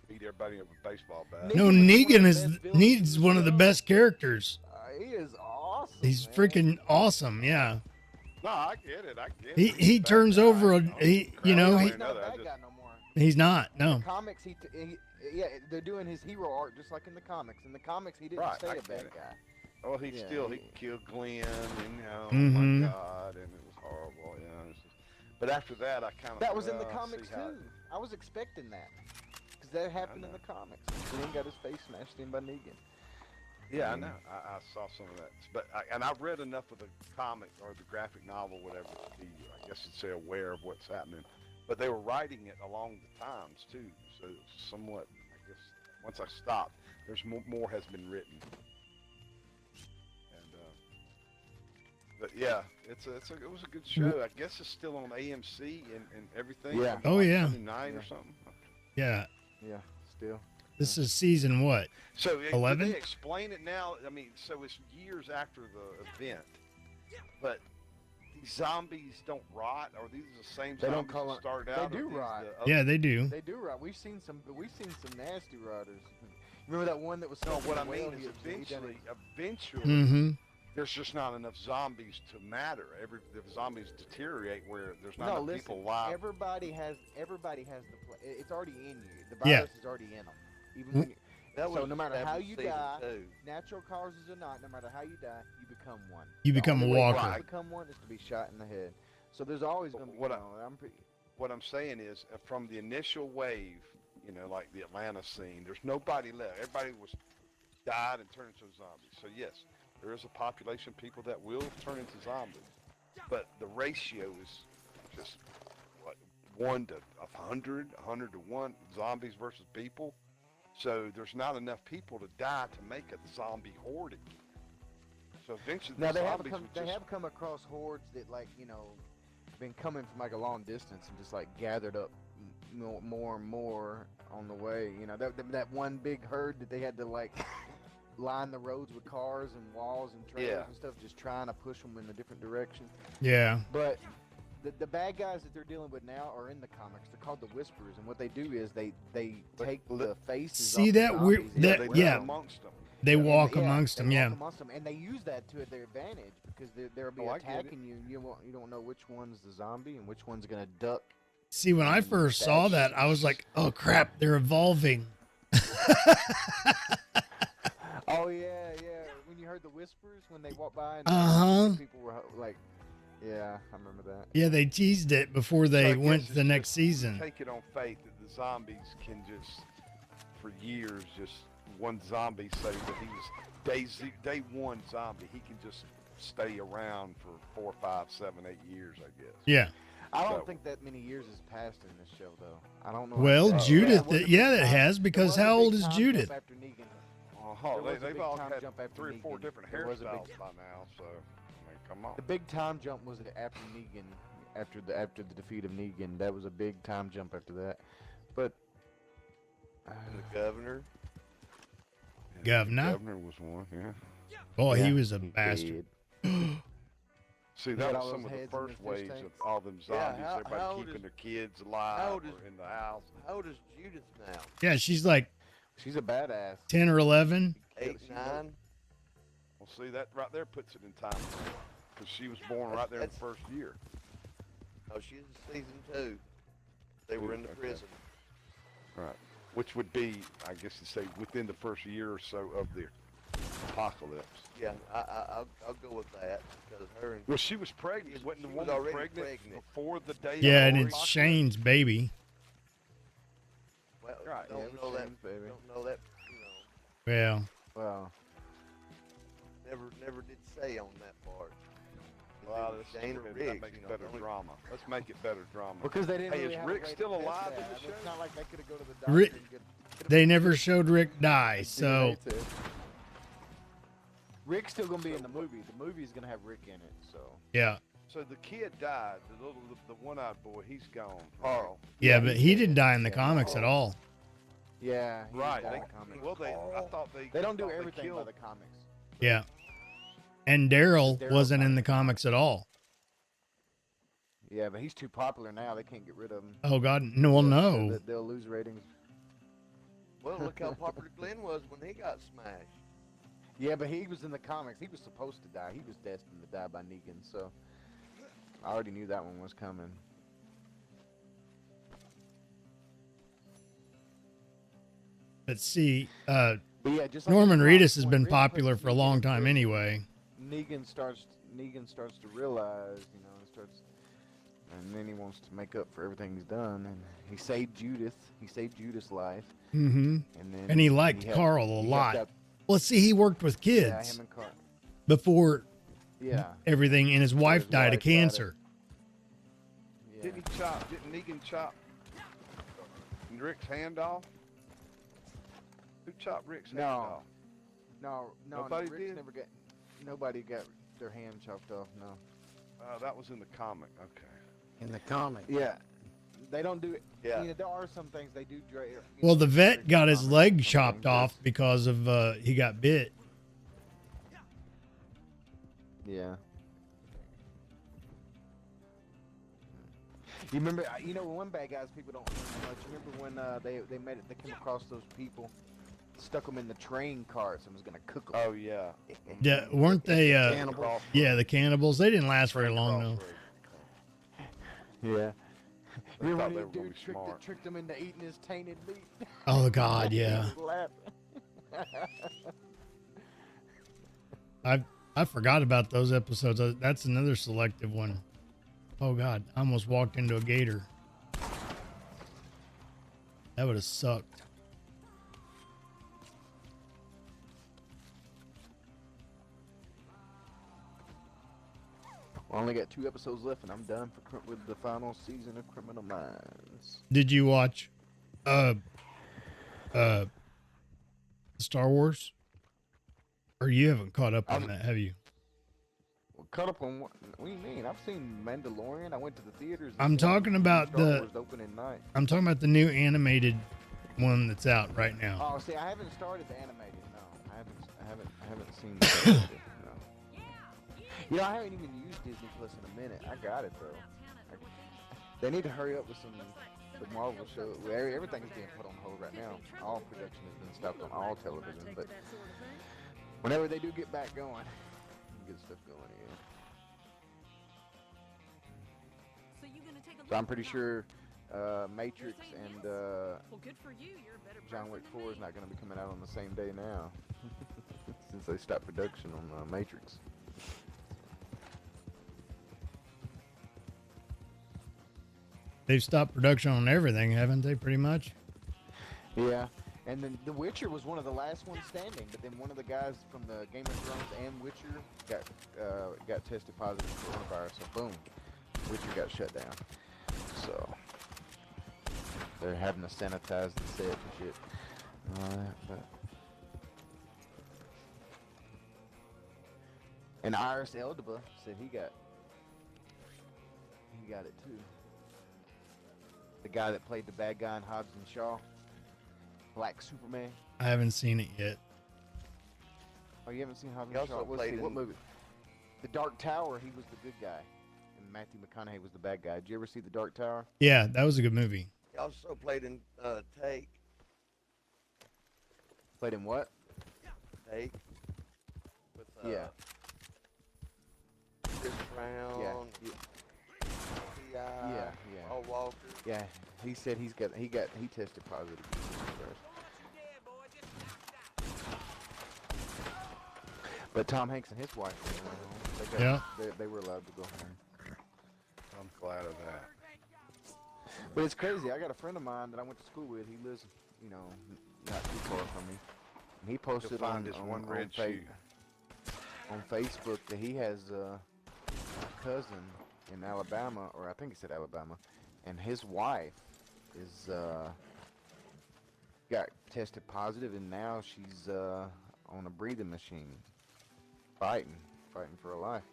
beat everybody with a baseball bat. No, Negan is one of the best characters. He is awesome. He's man. freaking awesome. Yeah. No, I get it. He's He a bad turns guy. over a No, he crap, know I he He's not a know that. bad guy no more. he's not. In No. the comics, yeah, they're doing his hero arc just like in the comics. In the comics, he didn't Right, stay I a get bad it. guy. Oh, he Yeah, killed Glenn, and oh Mhm. my God, and it was horrible. Yeah, it's just, but after that, I kind of That was in the comics too. I was expecting that because that happened in know. the comics. Glenn got his face smashed in by Negan. Yeah, I know. I saw some of that, but I've read enough of the comic or the graphic novel, whatever, to be, I guess you'd say, aware of what's happening. But they were writing it along the times too, so somewhat. I guess once I stopped, there's more has been written. And but yeah, it was a good show. I guess it's still on AMC and everything. Yeah. Oh, yeah. Sunday night or something. Yeah. Yeah, still. This is season what? So 11? Did they explain it now? I mean, so it's years after the event, but these zombies don't rot, or these are the same They don't zombies call that it- started they out? do or these rot. the other- Yeah, they do. They do right. We've seen some nasty riders. Remember that one that was No, stuck in what a I mean whale? is He done it. eventually, Mm-hmm. there's just not enough zombies to matter. The zombies deteriorate where there's not No, enough listen. people alive. Everybody has it's already in you. The Yeah. virus is already in them. Even when you, That So was no matter how established you season die, 2. natural causes or not, no matter how you die, you become one. You The become a only way walker. to become one is to be shot in the head. So there's always going to be. What I'm I'm saying is, from the initial wave, like the Atlanta scene, there's nobody left. Everybody was died and turned into zombies. So yes, there is a population of people that will turn into zombies, but the ratio is just what 1 to 100, 100 to 1 zombies versus people. So there's not enough people to die to make a zombie horde again. So eventually, Now the they have zombies come. would They just have come across hordes that, like, you know, been coming from like a long distance and just like gathered up more and more on the way. You know, that one big herd that they had to like line the roads with cars and walls and trailers Yeah. and stuff, just trying to push them in a different direction. Yeah. But the bad guys that they're dealing with now are in the comics. They're called the Whisperers, and what they do is they take the faces. See off the that weird- zombies and that- they wear live yeah. them. amongst them. They walk Yeah, amongst they them. walk Yeah. amongst them, and they use that to their advantage because they'll be Oh, I get it. attacking you. You don't know which one's the zombie and which one's gonna duck. See, when I first saw that, I was like, "Oh crap, they're evolving." Oh yeah. When you heard the whispers when they walked by, and Uh-huh. people were like, "Yeah, I remember that." Yeah, they teased it before So they I guess went to it's the next just- season. Take it on faith that the zombies can just, for years, just one zombie say that he was day one zombie. He can just stay around for 4, 5, 7, 8 years, I guess. Yeah. I don't So- think that many years has passed in this show, though. I don't know. Well, exactly. Judith, There was a big yeah, it time- has, there because was a how big old is time Judith? jump after Negan. Oh, There was a they've big all time had jump after 3 or 4 Negan. different There was a big- hairstyles by now, so, I mean, come on. The big time jump was after Negan, after the defeat of Negan. That was a big time jump after that. But And the governor. Yeah, Governor? The governor was one, yeah. Boy, he yeah, was a he bastard. did. See, had that all was some those of the heads in first the fish waves tank. of all them Yeah, zombies, how everybody old keeping is- their kids how alive old is- or in the house. How old is Judith now? Yeah, she's like She's a badass. 10 or 11. 8, she's 9. Well, see, that right there puts it in time. Because she was born right there in the That's- first year. Oh, she's in season 2. They were in the Okay. prison. Right. Which would be, I guess you'd say, within the first year or so of the apocalypse. Yeah, I'll go with that because her and Well, she was pregnant. Wasn't the She was woman already pregnant, pregnant. before the day? Yeah, of and the it's apocalypse? Shane's baby. well, Right, don't yeah, it was know that. Shane's baby. Don't know that. You know, Well, Well, never did say on that part. If it Wow, was that's Shane or that Riggs, makes you know, better the only- drama. Let's make it better drama. because they didn't Hey, really is have a Rick way to still test alive in that. the show? It's not like they could go to the doctor Rick- and get they never showed Rick die, so DNA test. Rick's still gonna be in the movie. The movie's gonna have Rick in it, so. yeah. So the kid died. The one-eyed boy, he's gone. Carl. Yeah, Yeah, but he's he dead. didn't die in the Yeah. comics at all. Yeah. he Right. died in They, the comics. well, I thought They don't do thought everything by killed- the comics. Yeah. And Daryl Daryl wasn't in died. the comics at all. Yeah, but he's too popular now. They can't get rid of him. Oh God, no, well, no. They'll lose ratings. Well, look how popular Glenn was when he got smashed. Yeah, but he was in the comics. He was supposed to die. He was destined to die by Negan, so I already knew that one was coming. But see, But yeah, just like Norman in the Reedus comics, has when been Rick popular puts for a Negan long in time prison, anyway. Negan starts to realize, and then he wants to make up for everything he's done, and he saved Judith. He saved Judith's life, Mm-hmm. and then And he liked had- Carl a he got lot. that- Well, see, he worked with yeah, kids him and Carl. before Yeah, everything, and his wife his died of wife died of- cancer. yeah. Didn't Negan chop Rick's hand off? Who chopped Rick's hand No. off? No, Nobody Rick's did? never got. Nobody got their hand chopped off. No. That was in the comic. Okay. In the comic. Yeah, they don't do it. Yeah. You know, there are some things they do. Well, the vet got his leg some chopped things off because of he got bit. Yeah. You remember? You know, one bad guys people don't remember much. You remember when they came across those people, stuck them in the train cars and was gonna cook them. Oh yeah. Yeah, weren't they? Cannibal. Yeah, the cannibals. They didn't last very long though. Yeah. They Remember thought when they the were gonna dude be smart. tricked them into eating his tainted meat? Oh God, yeah. He was laughing. I forgot about those episodes. That's another selective one. Oh God, I almost walked into a gator. That would have sucked. Only got 2 episodes left, and I'm done with the final season of Criminal Minds. Did you watch Star Wars? Or you haven't caught up on that, have you? Well, caught up on what do you mean? I've seen Mandalorian. I went to the theaters. I'm talking about Star Wars opening night. I'm talking about the new animated one that's out right now. Oh, see, I haven't started the animated. No, I haven't seen the animated, no. You know, I haven't even used Disney Plus in a minute. I got it though. They need to hurry up with the Marvel show. Everything is being put on hold right now. All production has been stopped on all television, but whenever they do get back going, get stuff going again. So I'm pretty sure Matrix and John Wick 4 is not going to be coming out on the same day now, since they stopped production on Matrix. They've stopped production on everything, haven't they, pretty much? Yeah, and then The Witcher was one of the last ones standing, but then one of the guys from the Game of Thrones and Witcher got tested positive for coronavirus, so boom, Witcher got shut down. So they're having to sanitize the set and shit. But and Iris Elba said he got it too. The guy that played the bad guy in Hobbs and Shaw, Black Superman. I haven't seen it yet. Oh, you haven't seen Hobbs He and Shaw? also Let's see, played what in- movie? The Dark Tower. He was the good guy, and Matthew McConaughey was the bad guy. Did you ever see The Dark Tower? Yeah, that was a good movie. He also played in Take. Played in what? Take. With Yeah. Chris Brown. Yeah. T.I. Yeah. Paul Walker. Yeah. He said he tested positive. But Tom Hanks and his wife, they were allowed to go home. I'm glad of that. But it's crazy. I got a friend of mine that I went to school with. He lives, not too far from me. And he posted Find his one red shoe. On Facebook that he has a cousin in Alabama, or I think he said Alabama, and his wife is got tested positive, and now she's on a breathing machine, fighting for her life.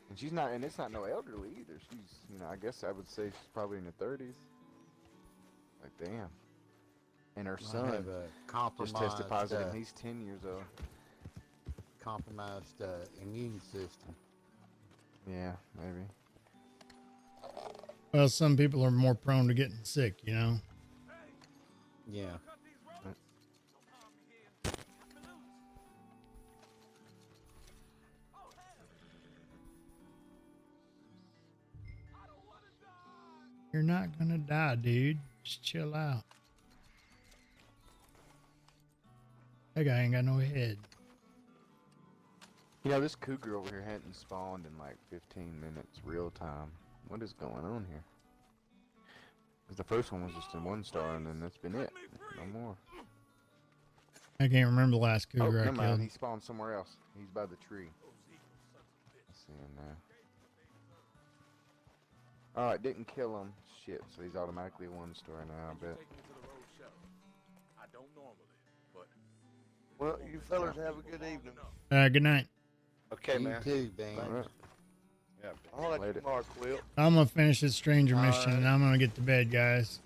And she's not, and it's not no elderly either. She's, I guess I would say she's probably in her 30s. Like, damn. And her son just tested positive, and he's 10 years old. Compromised immune system. Yeah, maybe. Well, some people are more prone to getting sick, Yeah. You're not gonna die, dude. Just chill out. That guy ain't got no head. This cougar over here hadn't spawned in like 15 minutes real time. What is going on here? 'Cause the first one was just in 1 star, and then that's been it. No more. I can't remember the last Oh, cougar I never mind. killed. He spawned somewhere else. He's by the tree. Let's see him now. Oh, it didn't kill him. Shit, so he's automatically a 1 star now, I bet. I don't normally, but Well, you fellas have a good evening. Good night. Okay, You man. too, Ben. All right. Yeah. I'll let Later. you tomorrow, Quill. I'm gonna finish this stranger All mission, right. and I'm gonna get to bed, guys.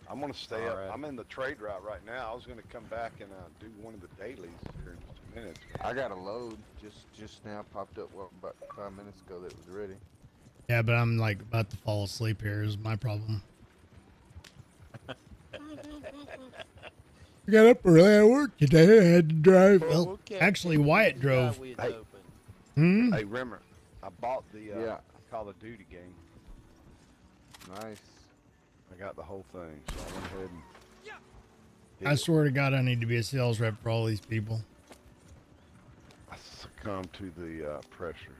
I'm gonna stay up. Alright. I'm in the trade route right now. I was gonna come back and do one of the dailies here in just a minute. I got a load just now popped up about 5 minutes ago that was ready. Yeah, but I'm like about to fall asleep here is my problem. I got up early at work today. I had to drive. Well, actually, Wyatt drove. Hey. Hmm? Hey, remember, I bought the Yeah. Call of Duty game. Nice. I got the whole thing, so I went ahead and did I it. swear to God, I need to be a sales rep for all these people. I succumbed to the pressures.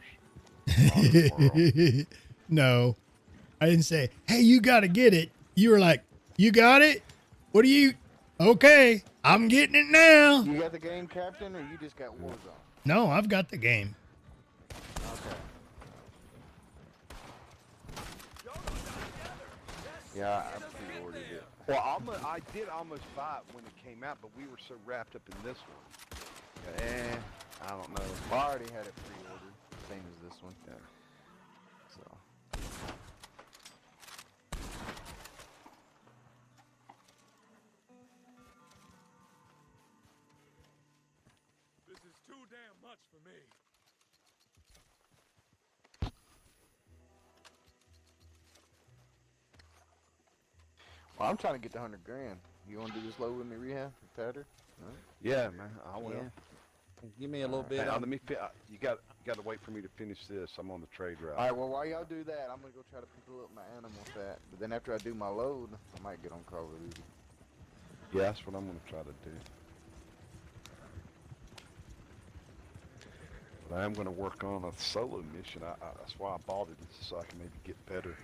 Modern world. No, I didn't say, hey, you got to get it. You were like, you got it? What do you? Okay, I'm getting it now. You got the game, Captain, or you just got Warzone? No, I've got the game. Okay. Yeah, I pre-ordered it. Well, I did almost buy it when it came out, but we were so wrapped up in this one. I don't know. Well, I already had it pre-ordered, same as this one. Yeah. So. This is too damn much for me. Well, I'm trying to get to 100 grand. You want to do this low with me, Rehab? Tatter? No? Yeah, man, I will. Yeah. Give me a little bit. Hey, on- let me. You got to wait for me to finish this. I'm on the trade route. All right, well, while y'all do that, I'm going to go try to pick up my animal fat. But then after I do my load, I might get on Call of Duty. Yeah, that's what I'm gonna try to do. But I am gonna work on a solo mission. That's why I bought it, is so I can maybe get better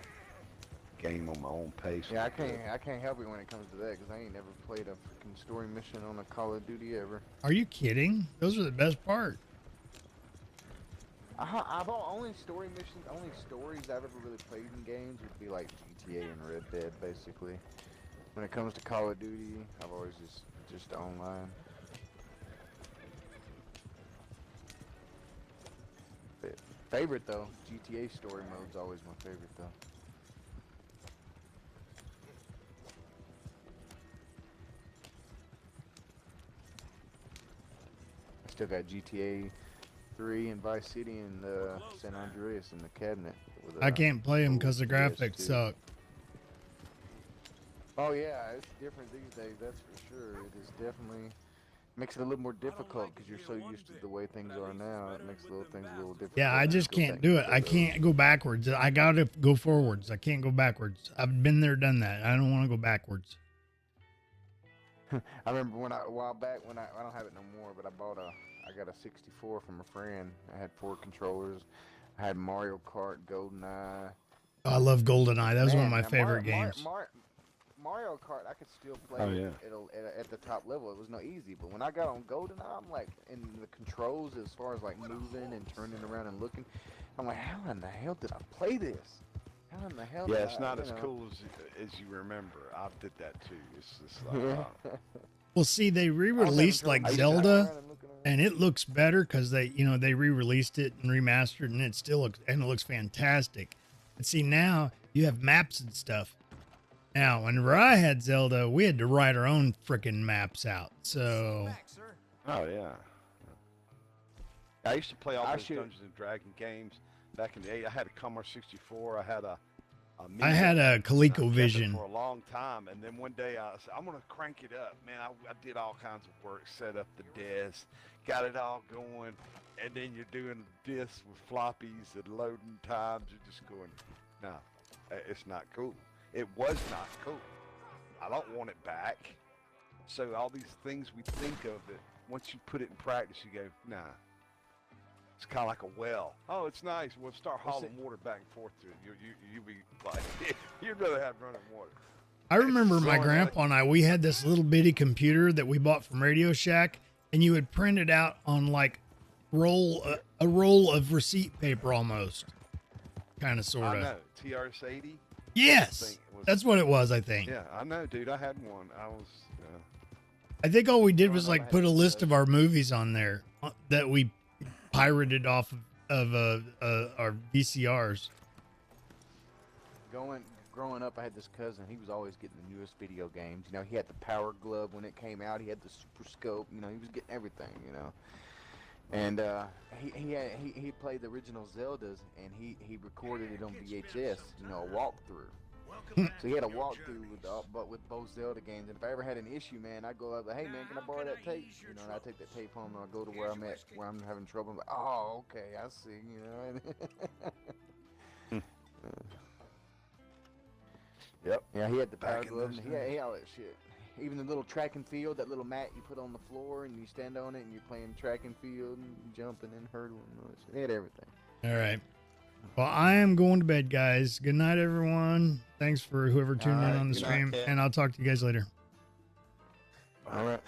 game on my own pace. Yeah, I can't help you when it comes to that, because I ain't never played a freaking story mission on a Call of Duty ever. Are you kidding? Those are the best part. I've only story missions, only stories I've ever really played in games would be like GTA and Red Dead, basically. When it comes to Call of Duty, I've always just online. Favorite though, GTA story mode's always my favorite though. I still got GTA 3 and Vice City and San Andreas in the cabinet. With, I can't play them because the full graphics PS2. suck. Oh yeah, it's different these days, that's for sure. It is definitely makes it a little more difficult because you're so used to the way things are now. It makes little things a little difficult. Yeah, I just can't do it. I can't go backwards. I gotta go forwards. I can't go backwards. I've been there, done that. I don't want to go backwards. I remember a while back when I don't have it no more, but I got a 64 from a friend. I had 4 controllers. I had Mario Kart, GoldenEye. Oh, I love GoldenEye. That was one of my now favorite games. Mario Kart, I could still play Oh, it yeah. at the top level. It was no easy. But when I got on GoldenEye, I'm like, in the controls as far as like moving and turning around and looking, I'm like, how in the hell did I play this? How in the hell? Yeah, did it's I, not you as know? cool as you remember. I did that too. It's just like, Well, see, they I was having re-released trouble like getting Zelda, around and looking around. and it looks better because they re-released it and remastered, and it still looks fantastic. But see, now you have maps and stuff. Now, whenever I had Zelda, we had to write our own freaking maps out. So Back, sir. oh yeah. I used to play all I those should- Dungeons and Dragon games back in the 80s. I had a Commodore 64. I had a I had a and I ColecoVision. kept it for a long time, and then one day I said, I'm gonna crank it up, man. I did all kinds of work, set up the desk, got it all going, and then you're doing this with floppies and loading times. You're just going, no, it's not cool. It was not cool. I don't want it back. So all these things we think of it, once you put it in practice, you go, nah. It's kind of like a well. Oh, it's nice. We'll start hauling water back and forth to it. You'll be like, you'd rather have running water. I remember my Going at grandpa and I, we had this little bitty computer that we bought from Radio Shack, and you would print it out on like a roll of receipt paper almost. Kind of, sort I of. know. TRS-80? Yes. Thing was- That's what it was, I think. Yeah, I know, dude. I had one. I was, I think all we did Oh, was no, I like had put a one of list those. of our movies on there that we pirated off of our VCRs. Growing up, I had this cousin. He was always getting the newest video games. You know, he had the Power Glove when it came out. He had the Super Scope. You know, he was getting everything. You know, and he played the original Zeldas, and he recorded it on VHS. You know, a walkthrough. So he had a walkthrough with both Zelda games. And if I ever had an issue, man, I'd go up like, hey man, can I borrow that tape? You know, and I take that tape home and I go to where I'm at, where I'm having trouble. I'm like, oh, okay, I see. You know. yep. Yeah, he had the Power Back in Glove. those And he had all that shit. Even the little track and field, that little mat you put on the floor and you stand on it and you're playing track and field and jumping and hurdling and all that shit. He had everything. All right. Well, I am going to bed, guys. Good night, everyone. Thanks for whoever tuned in All right, on the good night, stream, Kat. and I'll talk to you guys later. All right.